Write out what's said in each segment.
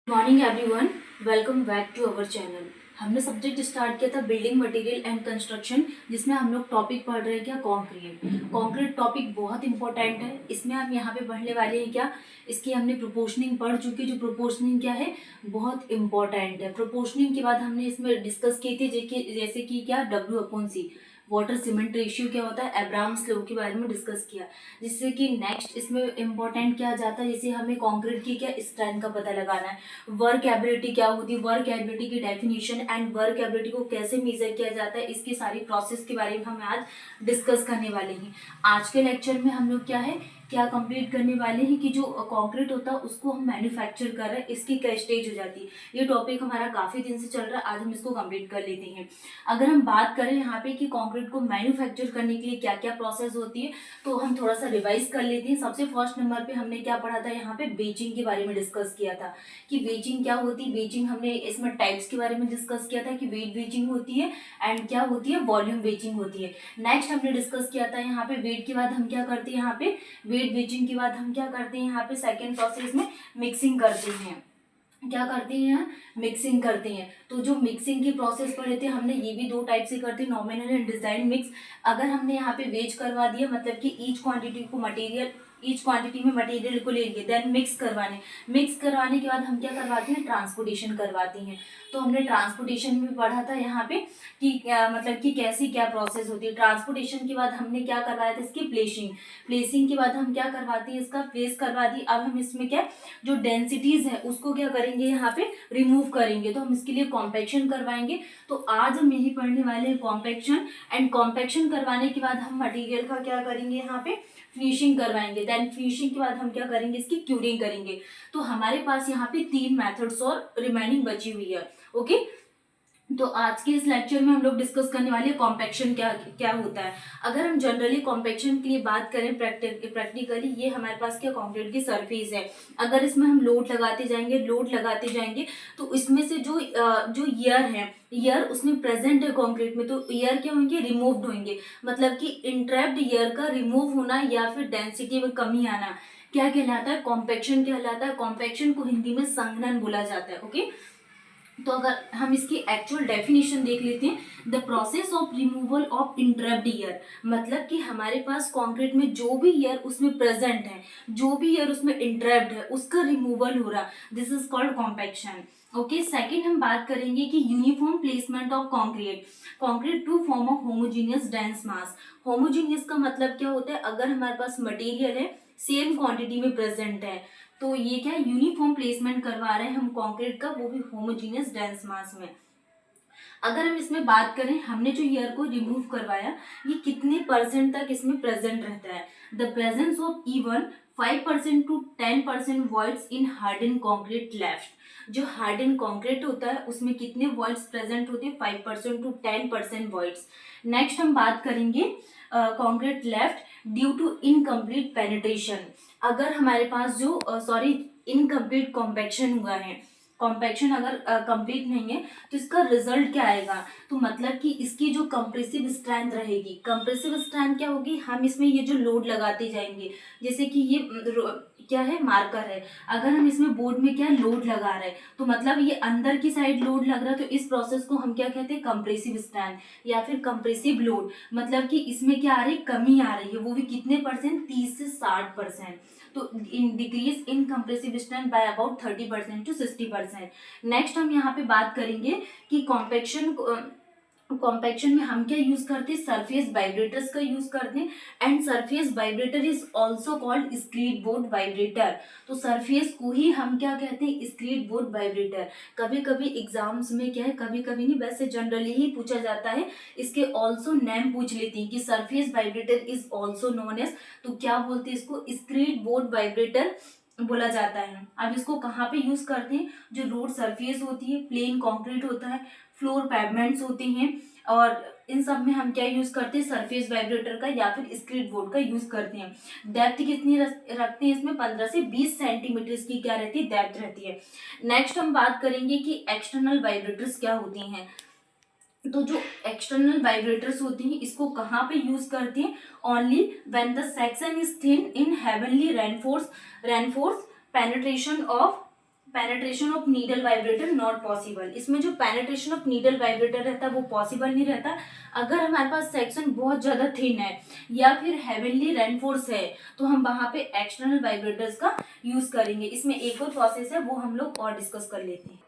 Morning everyone, welcome back to our channel. हमने subject start किया था बिल्डिंग मटेरियल एंड कंस्ट्रक्शन, जिसमें हम लोग टॉपिक पढ़ रहे हैं क्या, कंक्रीट। कंक्रीट टॉपिक बहुत इंपॉर्टेंट है। इसमें हम यहाँ पे पढ़ने वाले हैं क्या, इसकी हमने प्रोपोर्शनिंग पढ़ चुकी है। जो प्रोपोर्शनिंग क्या है, बहुत इंपॉर्टेंट है। प्रोपोर्शनिंग के बाद हमने इसमें डिस्कस की थी जैसे कि क्या, W/C, वाटर सीमेंट रेशियो क्या होता है, एब्राहम्स लॉ के बारे में डिस्कस किया। जिससे कि नेक्स्ट इसमें इंपॉर्टेंट क्या जाता है, जैसे हमें कंक्रीट की क्या स्ट्रेंथ का पता लगाना है। वर्क एबिलिटी क्या होती है, वर्क एबिलिटी की डेफिनेशन एंड वर्क एबिलिटी को कैसे मेजर किया जाता है, इसकी सारी प्रोसेस के बारे में हम आज डिस्कस करने वाले हैं। आज के लेक्चर में हम लोग क्या कंप्लीट करने वाले हैं कि जो कंक्रीट होता है उसको हम मैन्युफैक्चर कर रहे हैं, इसकी क्या स्टेज हो जाती है। ये टॉपिक हमारा काफी दिन से चल रहा है, आज हम इसको कंप्लीट कर लेते हैं। अगर हम बात करें यहाँ पे कि कंक्रीट को मैन्युफैक्चर करने के लिए क्या क्या प्रोसेस होती है, तो हम थोड़ा सा रिवाइज कर लेते हैं। सबसे फर्स्ट नंबर पे हमने क्या पढ़ा था, यहाँ पे बेचिंग के बारे में डिस्कस किया था कि बेचिंग क्या होती है। बेचिंग हमने इसमें टाइप्स के बारे में डिस्कस किया था कि वेट बेचिंग होती है एंड क्या होती है, वॉल्यूम बेचिंग होती है। नेक्स्ट हमने डिस्कस किया था यहाँ पे वेट के बाद हम क्या करते हैं, यहाँ पे वेट बेचिंग के बाद हम क्या करते हैं, यहाँ पे सेकेंड प्रोसेस में मिक्सिंग करते हैं। क्या करते हैं, मिक्सिंग करते हैं। तो जो मिक्सिंग की प्रोसेस पढ़े थे हमने, ये भी दो टाइप से करते हैं, नॉमिनल एंड डिजाइन मिक्स। अगर हमने यहाँ पे वेज करवा दिया, मतलब कि ईच क्वांटिटी में मटेरियल को ले लिए, देन मिक्स करवाने के बाद हम क्या करवाते हैं, ट्रांसपोर्टेशन करवाते हैं। तो हमने ट्रांसपोर्टेशन भी पढ़ा था यहाँ पे कि मतलब कि कैसी क्या प्रोसेस होती है। ट्रांसपोर्टेशन के बाद हमने क्या करवाया था, इसकी प्लेसिंग के बाद हम क्या करवाते हैं, इसका प्लेस करवा दी। अब हम इसमें क्या, जो डेंसिटीज है उसको क्या करेंगे, यहाँ पे रिमूव करेंगे। तो हम इसके लिए कॉम्पैक्शन करवाएंगे। तो आज हम यही पढ़ने वाले हैं कॉम्पैक्शन। एंड कॉम्पैक्शन करवाने के बाद हम मटेरियल का क्या करेंगे, यहाँ पे फिनिशिंग करवाएंगे। देन फिनिशिंग के बाद हम क्या करेंगे, इसकी क्यूरिंग करेंगे। तो हमारे पास यहाँ पे 3 मेथड्स और रिमेनिंग बची हुई है। ओके, तो आज के इस लेक्चर में हम लोग डिस्कस करने वाले हैं कॉम्पैक्शन क्या क्या होता है। अगर हम जनरली कॉम्पैक्शन के लिए बात करें प्रैक्टिकली, ये हमारे पास क्या, कंक्रीट की सरफेस है। अगर इसमें हम लोड लगाते जाएंगे तो इसमें से जो ईयर है, ईयर उसमें प्रेजेंट है कंक्रीट में, तो ईयर क्या होंगे, रिमूव्ड होंगे। मतलब कि इंट्रैप्ड ईयर का रिमूव होना या फिर डेंसिटी में कमी आना क्या कहलाता है, कॉम्पैक्शन कहलाता है। कॉम्पैक्शन को हिंदी में संघनन बोला जाता है। ओके, तो अगर हम इसकी एक्चुअल डेफिनेशन देख लेते हैं, the process of removal of entrapped air, मतलब कि हमारे पास कंक्रीट में जो भी ईयर उसमें प्रेजेंट है, जो भी ईयर उसमें इंट्रैप्ड है, उसका रिमूवल हो रहा, this is called compaction. Okay, second हम बात करेंगे कि uniform placement of concrete to form of homogeneous dense mass. Homogeneous का मतलब क्या होता है, अगर हमारे पास मटेरियल है सेम क्वांटिटी में प्रेजेंट है, तो ये क्या, यूनिफॉर्म प्लेसमेंट करवा रहे हैं हम कंक्रीट का, वो भी होमोजीनियस डेंस मास में। अगर हम इसमें बात करें, हमने जो ईयर को रिमूव करवाया, ये कितने परसेंट तक इसमें प्रेजेंट रहता है, the presence of even 5% to 10% voids in harden concrete left. जो हार्डन कंक्रीट होता है उसमें कितने वॉइड्स प्रेजेंट होते हैं, 5% to 10% वॉइड्स। नेक्स्ट हम बात करेंगे concrete left due to incomplete penetration. अगर हमारे पास जो इनकम्प्लीट कॉम्पैक्शन हुआ है, कॉम्पैक्शन अगर कंप्लीट नहीं है, तो इसका रिजल्ट क्या आएगा, तो मतलब कि इसकी जो कंप्रेसिव स्ट्रेंथ रहेगी, कंप्रेसिव स्ट्रेंथ क्या होगी, हम इसमें ये जो लोड लगाते जाएंगे, जैसे कि ये क्या है, मार्कर है। अगर हम इसमें बोर्ड में क्या लोड लगा रहे हैं, तो मतलब ये अंदर की साइड लोड लग रहा है, तो इस प्रोसेस को हम क्या कहते हैं, कंप्रेसिव स्ट्रेंथ या फिर कंप्रेसिव लोड। मतलब कि इसमें क्या आ रही है, कमी आ रही है, वो भी कितने परसेंट, 30 से 60%। तो in decrease in compressive strength by about 30% to 60%। Next हम यहाँ पे बात करेंगे कि कॉम्पैक्शन में हम क्या यूज करते हैं, सरफेस वाइब्रेटर्स का यूज करते हैं। And surface vibrator is also called screed board vibrator. तो सरफेस को ही हम क्या कहते हैं, स्क्रीड बोर्ड वाइब्रेटर। कभी कभी एग्जाम्स में क्या है, कभी कभी नहीं, वैसे जनरली ही पूछा जाता है, इसके ऑल्सो नेम पूछ लेती है कि surface vibrator is also known as, तो क्या बोलते हैं इसको, स्क्रीड बोर्ड वाइब्रेटर बोला जाता है। अब इसको कहाँ पे यूज करते हैं, जो रोड सरफेस होती है, प्लेन कंक्रीट होता है, फ्लोर पेवमेंट्स होते हैं, और इन सब में हम क्या यूज करते हैं, सरफेस वाइब्रेटर का या फिर स्क्रीड बोर्ड का यूज करते हैं। डेप्थ कितनी रखते हैं इसमें, 15 से 20 सेंटीमीटर की क्या रहती है, डेप्थ रहती है। नेक्स्ट हम बात करेंगे कि एक्सटर्नल वाइब्रेटर्स क्या होती हैं। तो जो एक्सटर्नल वाइब्रेटर्स होती हैं, इसको कहाँ पे यूज करते हैं, only when the section is thin in heavenly reinforce penetration of penetration of needle vibrator not possible. इसमें जो पेनेट्रेशन ऑफ नीडल वाइब्रेटर रहता है वो पॉसिबल नहीं रहता अगर हमारे पास सेक्शन बहुत ज़्यादा थिन है या फिर हेविली रेनफोर्स है, तो हम वहाँ पे एक्सटर्नल वाइब्रेटर्स का यूज़ करेंगे। इसमें एक और प्रोसेस है वो हम लोग और डिस्कस कर लेते हैं।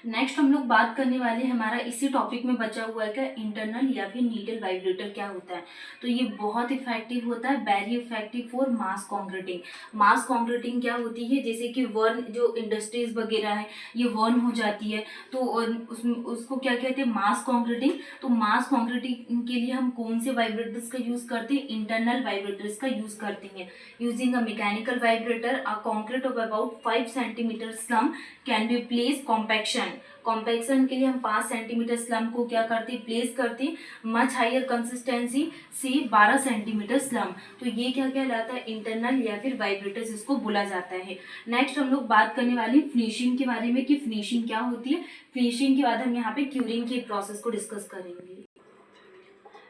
नेक्स्ट हम लोग बात करने वाले हैं, हमारा इसी टॉपिक में बचा हुआ है क्या, इंटरनल या फिर नीडल वाइब्रेटर क्या होता है। तो ये बहुत इफेक्टिव होता है, very effective for mass concreting. Mass concreting क्या होती है, जैसे कि वर्न जो इंडस्ट्रीज वगैरह है ये वर्न हो जाती है, तो उसको क्या कहते हैं, मास कॉन्क्रीटिंग। तो मास कॉन्क्रीटिंग के लिए हम कौन से वाइब्रेटर्स का यूज़ करते हैं, इंटरनल वाइब्रेटर्स का यूज़ करते हैं। Using a mechanical vibrator a concrete of about 5 centimetre slum can be place compaction. Compaction के लिए हम 5 सेंटीमीटर स्लम को क्या करते हैं, प्लेस करते हैं मच हायर कंसिस्टेंसी से 12 सेंटीमीटर स्लम। तो ये क्या कहलाता है, इंटरनल या फिर वाइब्रेटर्स इसको बोला जाता है। नेक्स्ट हम लोग बात करने वाले फिनिशिंग के बारे में कि फिनिशिंग क्या होती है। फिनिशिंग के बाद हम यहाँ पे क्यूरिंग के प्रोसेस को डिस्कस करेंगे।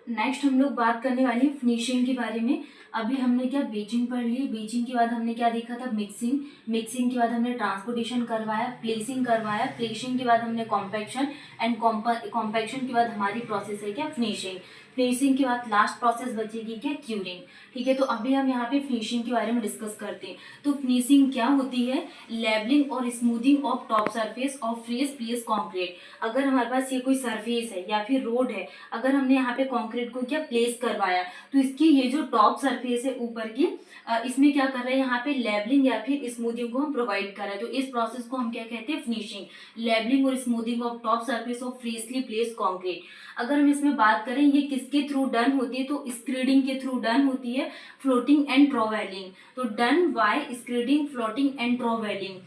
नेक्स्ट हम लोग बात करने वाली फिनिशिंग के बारे में। अभी हमने क्या बेचिंग पढ़ ली, बेचिंग के बाद हमने क्या देखा था, मिक्सिंग। मिक्सिंग के बाद हमने ट्रांसपोर्टेशन करवाया, प्लेसिंग करवाया, प्लेसिंग के बाद हमने कॉम्पैक्शन एंड कॉम्पैक्शन के बाद हमारी प्रोसेस है क्या, फिनिशिंग। फिनिशिंग के बाद लास्ट प्रोसेस बचेगी क्या, क्यूरिंग। ठीक है, तो अभी हम यहाँ पे फिनिशिंग के बारे में डिस्कस करते हैं। तो फिनिशिंग क्या होती है, लेबलिंग और smoothing of top surface of fresh place concrete. अगर हमारे पास ये कोई सरफेस है या फिर रोड है, अगर हमने यहाँ पे कॉन्क्रीट को क्या प्लेस करवाया, तो इसकी ये जो टॉप सरफेस है ऊपर की, इसमें क्या कर रहे हैं, यहाँ पे लेबलिंग या फिर स्मूथिंग को हम प्रोवाइड कर रहे हैं। तो इस प्रोसेस को हम क्या कहते हैं, फिनिशिंग। लेबलिंग और smoothing of top surface of freshly place concrete. अगर हम इसमें बात करें ये किसके थ्रू डन होती है, तो स्क्रीडिंग के थ्रू डन होती है, फ्लोटिंग एंड ट्रोवेलिंग। तो done by screeding, floating and troweling.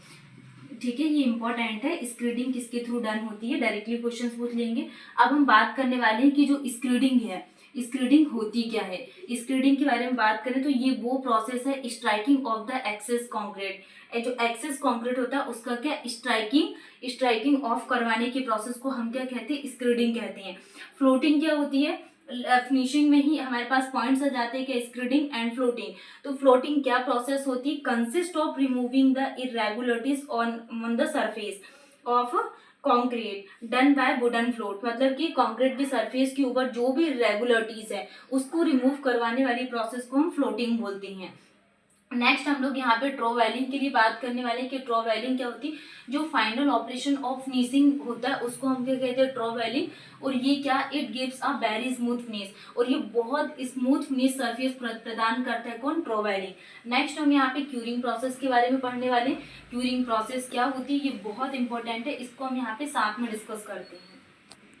ठीक है, ये इंपॉर्टेंट है, स्क्रीडिंग किसके थ्रू डन होती है, डायरेक्टली क्वेश्चंस पूछ लेंगे। अब हम बात करने वाले हैं कि जो स्क्रीडिंग है, स्क्रीडिंग होती क्या है। स्क्रीडिंग के बारे में बात करें तो ये वो प्रोसेस है striking off the excess concrete. जो एक्सेस कॉन्क्रीट होता है उसका क्या, स्ट्राइकिंग ऑफ करवाने की प्रोसेस को हम क्या कहते हैं, स्क्रीडिंग कहते हैं। फ्लोटिंग क्या होती है, फिनिशिंग में ही हमारे पास पॉइंट्स आ जाते हैं कि स्क्रीडिंग एंड फ्लोटिंग। तो फ्लोटिंग क्या प्रोसेस होती है, consist of removing the irregularities on the surface of concrete done by wooden float. मतलब कि कॉन्क्रीट की सरफेस के ऊपर जो भी इरेगुलरिटीज है उसको रिमूव करवाने वाली प्रोसेस को हम फ्लोटिंग बोलते हैं। नेक्स्ट हम लोग यहाँ पे ट्रोवेलिंग के लिए बात करने वाले हैं कि ट्रोवेलिंग क्या होती है, जो फाइनल ऑपरेशन ऑफ फिनिशिंग होता है उसको हम क्या कहते हैं, ट्रोवेलिंग। और ये क्या, it gives a very smooth finish, और ये बहुत स्मूथ फिनिश सरफेस प्रदान करता है कौन, ट्रोवेलिंग। नेक्स्ट हम यहाँ पे क्यूरिंग प्रोसेस के बारे में पढ़ने वाले। क्यूरिंग प्रोसेस क्या होती है, ये बहुत इंपॉर्टेंट है, इसको हम यहाँ पे साथ में डिस्कस करते हैं।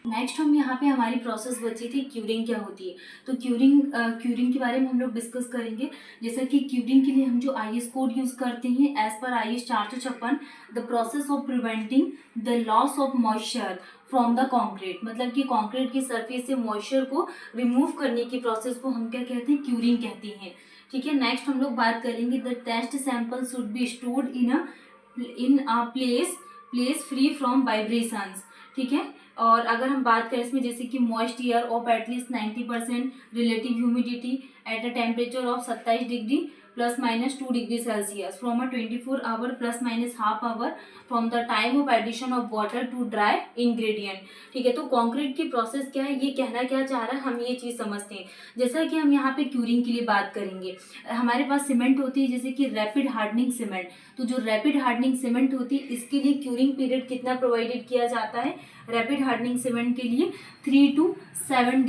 नेक्स्ट हम यहाँ पे हमारी प्रोसेस बची थी, क्यूरिंग क्या होती है। तो क्यूरिंग के बारे में हम लोग डिस्कस करेंगे। जैसा कि क्यूरिंग के लिए हम जो IS कोड यूज़ करते हैं, एज पर IS 456, the process of preventing the loss of moisture from the concrete. मतलब कि कॉन्क्रीट की सरफेस से मॉइस्चर को रिमूव करने की प्रोसेस को हम क्या कहते हैं, क्यूरिंग कहते हैं। ठीक है, नेक्स्ट हम लोग बात करेंगे, the test sample should be stored in a place free from vibrations. ठीक है, और अगर हम बात करें इसमें, जैसे कि moist air of at least 90% relative humidity at a temperature of 27 degree ±2 degree Celsius from a 24 hour ±half hour from the time of addition of water to dry ingredient. ठीक है, तो कॉन्क्रीट की प्रोसेस क्या है, ये कहना क्या चाह रहा है, हम ये चीज़ समझते हैं। जैसा कि हम यहाँ पे क्यूरिंग के लिए बात करेंगे, हमारे पास सीमेंट होती है जैसे कि रैपिड हार्डनिंग सीमेंट। तो जो रैपिड हार्डनिंग सीमेंट होती है इसके लिए क्यूरिंग पीरियड कितना प्रोवाइडेड किया जाता है, रैपिड हार्डनिंग सीमेंट के लिए 3 to 7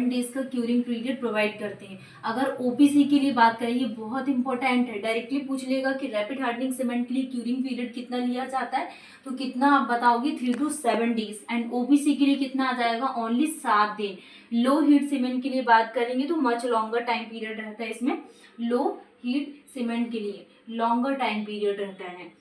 डेज का क्यूरिंग पीरियड प्रोवाइड करते हैं। अगर OPC के लिए बात करें, ये बहुत इंपॉर्टेंट है, डायरेक्टली पूछ लेगा कि रैपिड हार्डनिंग सीमेंट के लिए क्यूरिंग पीरियड कितना लिया जाता है, तो कितना आप बताओगे, 3 to 7 डेज। एंड OPC के लिए कितना आ जाएगा, ओनली 7 दिन। लो हीट सीमेंट के लिए बात करेंगे तो मच लॉन्गर टाइम पीरियड रहता है इसमें, लो हीट सीमेंट के लिए लॉन्गर टाइम पीरियड रहता है।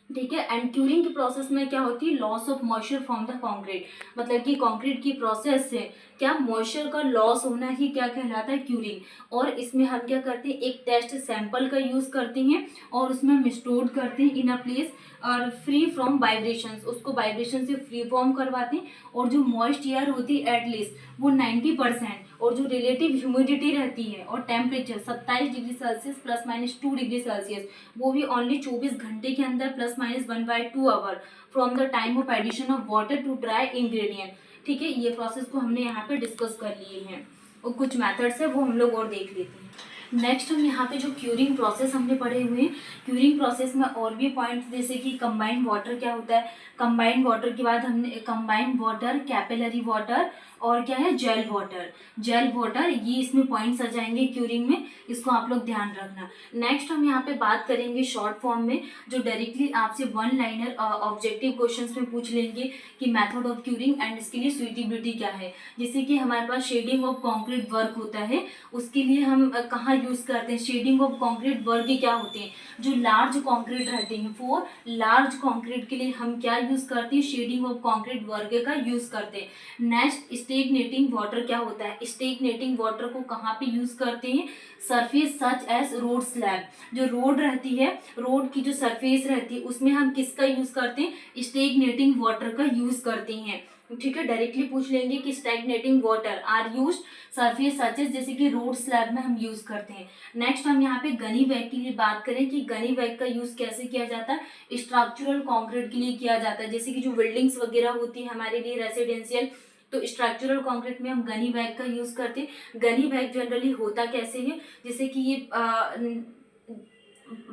ठीक है, एंड क्यूरिंग की प्रोसेस में क्या होती है, loss of moisture from the concrete. मतलब कि कॉन्क्रीट की प्रोसेस से क्या मॉइस्चर का लॉस होना ही क्या कहलाता है, क्यूरिंग। और इसमें हम क्या करते हैं, एक टेस्ट सैंपल का यूज़ करते हैं और उसमें हम स्टोर करते हैं इन अ प्लेस और फ्री फ्रॉम वाइब्रेशंस, उसको वाइब्रेशन से फ्री फॉर्म करवाते हैं। और जो मॉइस्ट एयर होती है एटलीस्ट वो 90% और जो रिलेटिव ह्यूमिडिटी रहती है और temperature 27 degree Celsius ±2 degree Celsius, वो भी ओनली 24 घंटे के अंदर ±1/2 hour from the time of addition of water to dry ingredient. ठीक है, ये प्रोसेस को हमने यहाँ पे डिस्कस कर लिए हैं और कुछ मेथड्स है वो हम लोग और देख लेते हैं। नेक्स्ट हम यहाँ पे जो क्यूरिंग प्रोसेस हमने पढ़े हुए हैं, क्यूरिंग प्रोसेस में और भी पॉइंट्स जैसे कि कंबाइंड वाटर क्या होता है, कंबाइंड वाटर के बाद हमने कंबाइंड वाटर, कैपिलरी वाटर और क्या है जेल वाटर। जेल वाटर ये इसमें पॉइंट्स आ जाएंगे क्यूरिंग में, इसको आप लोग ध्यान रखना। नेक्स्ट हम यहाँ पे बात करेंगे शॉर्ट फॉर्म में, जो डायरेक्टली आपसे वन लाइनर ऑब्जेक्टिव क्वेश्चंस में पूछ लेंगे कि मेथड ऑफ क्यूरिंग एंड इसके लिए सुइटेबिलिटी क्या है। जैसे कि हमारे पास शेडिंग ऑफ कॉन्क्रीट वर्क होता है, उसके लिए हम कहाँ यूज करते हैं, शेडिंग ऑफ कॉन्क्रीट वर्क क्या होते हैं, जो लार्ज कॉन्क्रीट रहते हैं, फॉर लार्ज कॉन्क्रीट के लिए हम क्या यूज करते हैं, शेडिंग ऑफ कॉन्क्रीट वर्क का यूज करते हैं। नेक्स्ट स्टेगनेटिंग वाटर क्या होता है, स्टेगनेटिंग वाटर को कहाँ पे यूज करते हैं, surface such as road slab, जो रोड रहती है, रोड की जो सरफेस रहती है उसमें हम किसका यूज करते हैं, स्टेगनेटिंग वाटर का यूज करते हैं। ठीक है, डायरेक्टली पूछ लेंगे कि stagnating water are use surface such, as कि रोड स्लैब में हम यूज करते हैं। नेक्स्ट हम यहाँ पे गनी बैग के लिए बात करें कि गनी बैग का यूज कैसे किया जाता है, स्ट्रक्चरल कंक्रीट के लिए किया जाता है। जैसे कि जो बिल्डिंग्स वगैरह होती है हमारे लिए रेसिडेंशियल, तो स्ट्रक्चरल कंक्रीट में हम गनी बैग का यूज करते हैं। गनी बैग जनरली होता कैसे है, जैसे कि ये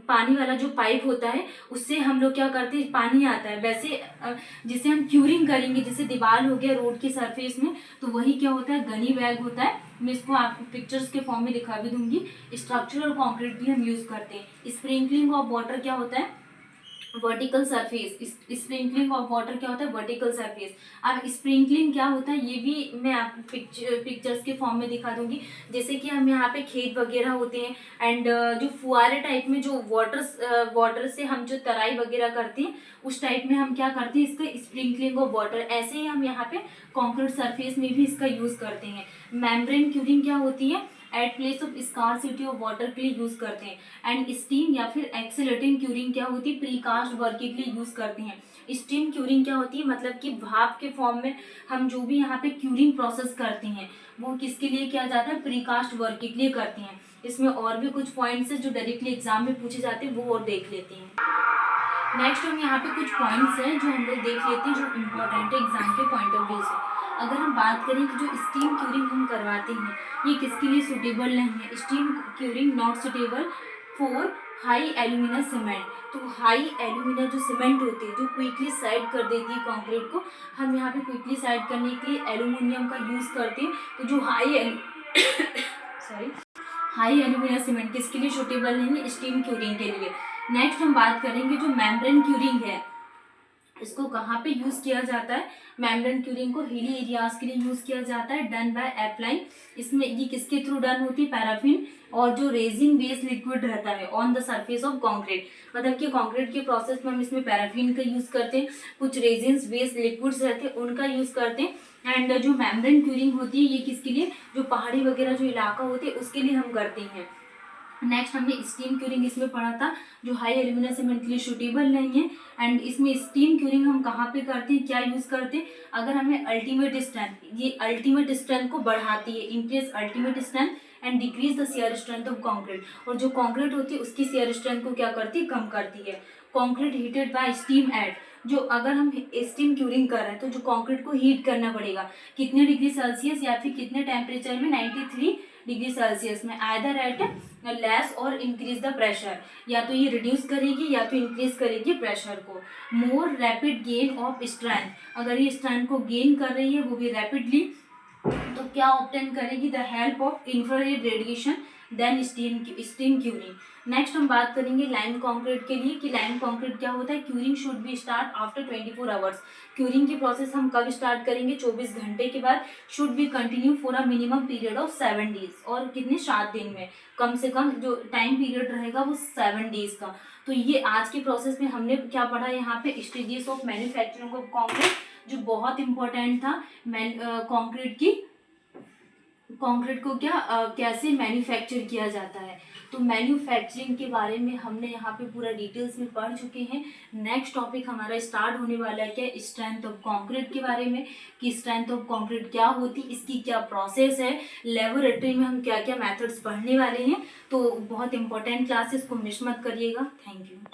पानी वाला जो पाइप होता है उससे हम लोग क्या करते हैं, पानी आता है वैसे जिसे हम क्यूरिंग करेंगे, जैसे दीवार हो गया रोड की सरफेस में, तो वही क्या होता है, गनी बैग होता है। मैं इसको आपको पिक्चर्स के फॉर्म में दिखा भी दूंगी। स्ट्रक्चरल कंक्रीट भी हम यूज करते हैं। स्प्रिंकलिंग ऑफ वाटर क्या होता है, vertical surface. Sprinkling of water क्या होता है, वर्टिकल सरफेस। अब स्प्रिंकलिंग क्या होता है ये भी मैं आपको पिक्चर्स के फॉर्म में दिखा दूंगी। जैसे कि हम यहाँ पे खेत वगैरह होते हैं एंड जो फुआरे टाइप में जो वाटर से हम जो तराई वगैरह करते हैं उस टाइप में हम क्या करते हैं, इसका स्प्रिंकलिंग ऑफ वाटर। ऐसे ही हम यहाँ पे कॉन्क्रीट सरफेस में भी इसका यूज करते हैं। मेम्ब्रेन क्यूरिंग क्या होती है, at place of scarcity of water के लिए यूज करते हैं। एंड स्टीम या फिर एक्सेलरेटिंग क्यूरिंग क्या होती है, प्रीकास्ट वर्क के लिए यूज करते हैं। स्टीम क्यूरिंग क्या होती है, मतलब कि भाप के फॉर्म में हम जो भी यहाँ पे क्यूरिंग प्रोसेस करते हैं वो किसके लिए किया जाता है, प्रीकास्ट वर्क के लिए करते हैं। इसमें और भी कुछ पॉइंट्स है जो डायरेक्टली एग्जाम में पूछे जाते हैं, वो और देख लेते हैं। नेक्स्ट हम यहाँ पे कुछ पॉइंट्स हैं जो हम लोग देख लेते हैं जो इम्पोर्टेंट है एग्जाम के पॉइंट ऑफ व्यू से। अगर हम बात करें कि जो स्टीम क्यूरिंग हम करवाते हैं ये किसके लिए सूटेबल नहीं है, steam curing not suitable for high alumina cement. तो हाई एल्यूमिना जो सीमेंट होती है जो क्विकली साइड कर देती है कंक्रीट को, हम यहाँ पे क्विकली साइड करने के लिए एल्यूमिनियम का यूज करते हैं। तो जो हाई एल्यूमिना सीमेंट किसके लिए सूटेबल नहीं है, स्टीम क्यूरिंग के लिए। नेक्स्ट हम बात करेंगे जो मेम्ब्रेन क्यूरिंग है इसको कहाँ पे यूज किया जाता है, मेम्ब्रेन क्यूरिंग को हिली एरियाज के लिए यूज किया जाता है, डन बाय अप्लाइंग। इसमें ये किसके थ्रू डन होती है, पैराफिन और जो रेजिन बेस्ड लिक्विड रहता है on the surface of concrete. मतलब कि कंक्रीट के प्रोसेस में हम इसमें पैराफिन का यूज करते हैं, कुछ रेजिन्स बेस्ड लिक्विड्स रहते हैं उनका यूज करते हैं। एंड जो मेम्ब्रेन क्यूरिंग होती है ये किसके लिए, जो पहाड़ी वगैरह जो इलाका होते हैं उसके लिए हम करते हैं। नेक्स्ट हमने स्टीम क्यूरिंग इसमें पढ़ा था जो हाई एल्यूमिना सीमेंट के लिए सूटेबल नहीं है। एंड इसमें स्टीम क्यूरिंग हम कहाँ पे करते हैं, क्या यूज करते हैं, अगर हमें अल्टीमेट स्ट्रेंथ, ये अल्टीमेट स्ट्रेंथ को बढ़ाती है, increase ultimate strength and decrease the shear strength of concrete. और जो कंक्रीट होती है उसकी शियर स्ट्रेंथ को क्या करती है, कम करती है। Concrete heated bye steam eight, जो अगर हम स्टीम क्यूरिंग कर रहे हैं तो जो कंक्रीट को हीट करना पड़ेगा कितने डिग्री सेल्सियस या फिर कितने टेम्परेचर में, 93 डिग्री सेल्सियस में, आइदर एट लेस और इंक्रीज द प्रेशर, या तो ये रिड्यूस करेगी या तो इंक्रीज करेगी प्रेशर को। More rapid gain of strength, अगर ये स्ट्रेंथ को गेन कर रही है वो भी रैपिडली, तो क्या ऑब्टेन करेगी, the help of infrared radiation then steam curing. Next हम बात करेंगे लाइम कंक्रीट के लिए कि लाइम कंक्रीट क्या होता है, curing should be start after 24 hours. Curing की प्रोसेस हम कब स्टार्ट करेंगे, 24 घंटे के बाद। Should be continue for a minimum period of 7 days, और कितने, 7 दिन में, कम से कम जो टाइम पीरियड रहेगा वो 7 डेज का। तो ये आज की प्रोसेस में हमने क्या पढ़ा यहाँ पे, stages of manufacturing of concrete जो बहुत इंपॉर्टेंट था। कंक्रीट को क्या कैसे मैन्युफैक्चर किया जाता है। तो मैन्युफैक्चरिंग के बारे में हमने यहाँ पे पूरा डिटेल्स में पढ़ चुके हैं। नेक्स्ट टॉपिक हमारा स्टार्ट होने वाला है क्या, स्ट्रेंथ ऑफ कंक्रीट के बारे में, कि स्ट्रेंथ ऑफ कंक्रीट क्या होती, इसकी क्या प्रोसेस है, लेबोरेटरी में हम क्या क्या मेथड्स पढ़ने वाले हैं। तो बहुत इंपॉर्टेंट क्लास है, इसको मिस मत करिएगा। Thank you.